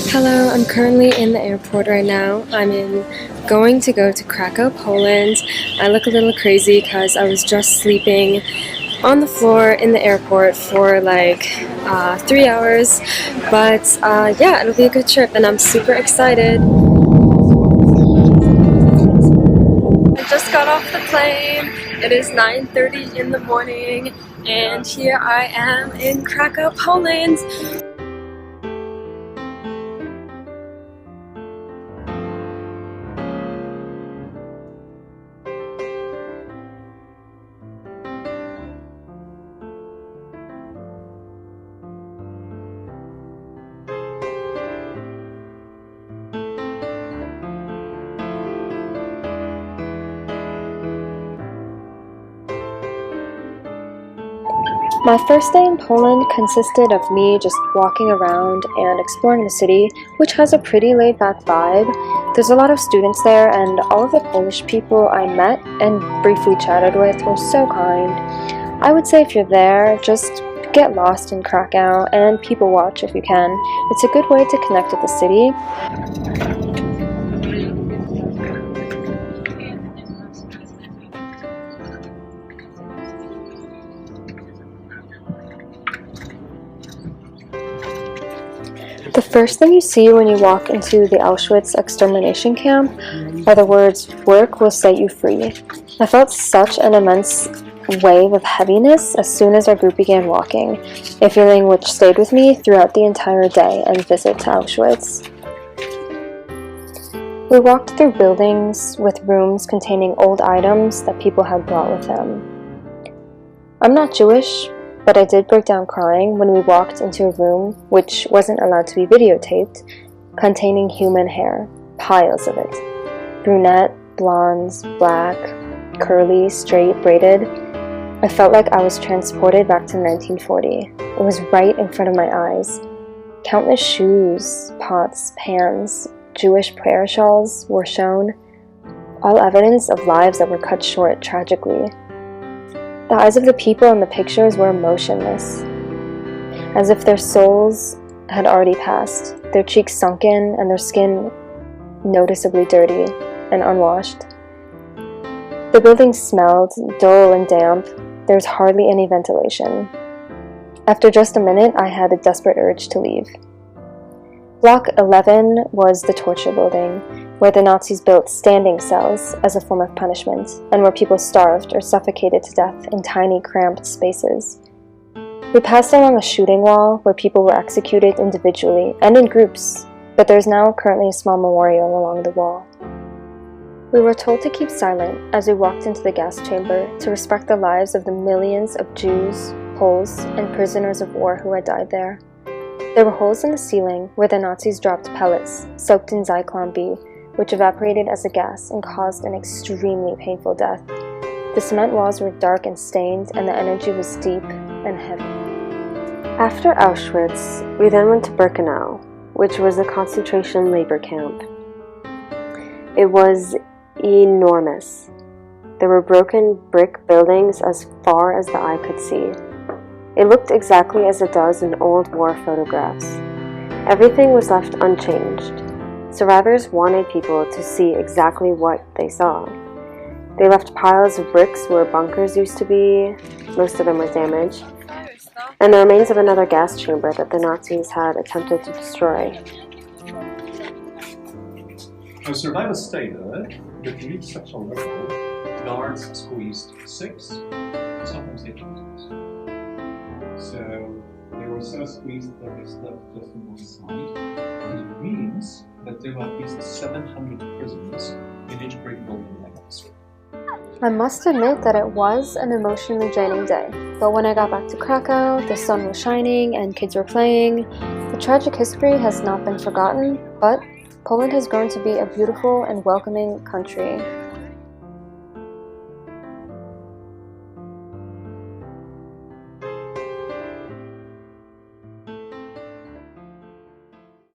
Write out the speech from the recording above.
Hello, I'm currently in the airport right now. Going to go to Krakow, Poland. I look a little crazy because I was just sleeping on the floor in the airport for like 3 hours. But yeah, it'll be a good trip and I'm super excited. I just got off the plane. It is 9:30 in the morning and here I am in Krakow, Poland. My first day in Poland consisted of me just walking around and exploring the city, which has a pretty laid-back vibe. There's a lot of students there, and all of the Polish people I met and briefly chatted with were so kind. I would say if you're there, just get lost in Krakow and people watch if you can. It's a good way to connect with the city. The first thing you see when you walk into the Auschwitz Extermination Camp are the words, "Work will set you free." I felt such an immense wave of heaviness as soon as our group began walking, a feeling which stayed with me throughout the entire day and visit to Auschwitz. We walked through buildings with rooms containing old items that people had brought with them. I'm not Jewish, but I did break down crying when we walked into a room, which wasn't allowed to be videotaped, containing human hair, piles of it. Brunette, blondes, black, curly, straight, braided. I felt like I was transported back to 1940. It was right in front of my eyes. Countless shoes, pots, pans, Jewish prayer shawls were shown, all evidence of lives that were cut short tragically. The eyes of the people in the pictures were motionless, as if their souls had already passed, their cheeks sunken and their skin noticeably dirty and unwashed. The building smelled dull and damp. There was hardly any ventilation. After just a minute, I had a desperate urge to leave. Block 11 was the torture building, where the Nazis built standing cells as a form of punishment, and where people starved or suffocated to death in tiny, cramped spaces. We passed along a shooting wall where people were executed individually and in groups, but there is now currently a small memorial along the wall. We were told to keep silent as we walked into the gas chamber to respect the lives of the millions of Jews, Poles, and prisoners of war who had died there. There were holes in the ceiling where the Nazis dropped pellets soaked in Zyklon B, which evaporated as a gas and caused an extremely painful death. The cement walls were dark and stained, and the energy was deep and heavy. After Auschwitz, we then went to Birkenau, which was a concentration labor camp. It was enormous. There were broken brick buildings as far as the eye could see. It looked exactly as it does in old war photographs. Everything was left unchanged. Survivors wanted people to see exactly what they saw. They left piles of bricks where bunkers used to be, most of them were damaged, and the remains of another gas chamber that the Nazis had attempted to destroy. Survivors stayed there, but to reach such a level, guards squeezed 6, sometimes 8 meters. So they were so squeezed that they slept just on one side. And it means that there were at least 700 prisoners in each brick building like this. I must admit that it was an emotionally draining day, but when I got back to Krakow, the sun was shining and kids were playing. The tragic history has not been forgotten, but Poland has grown to be a beautiful and welcoming country.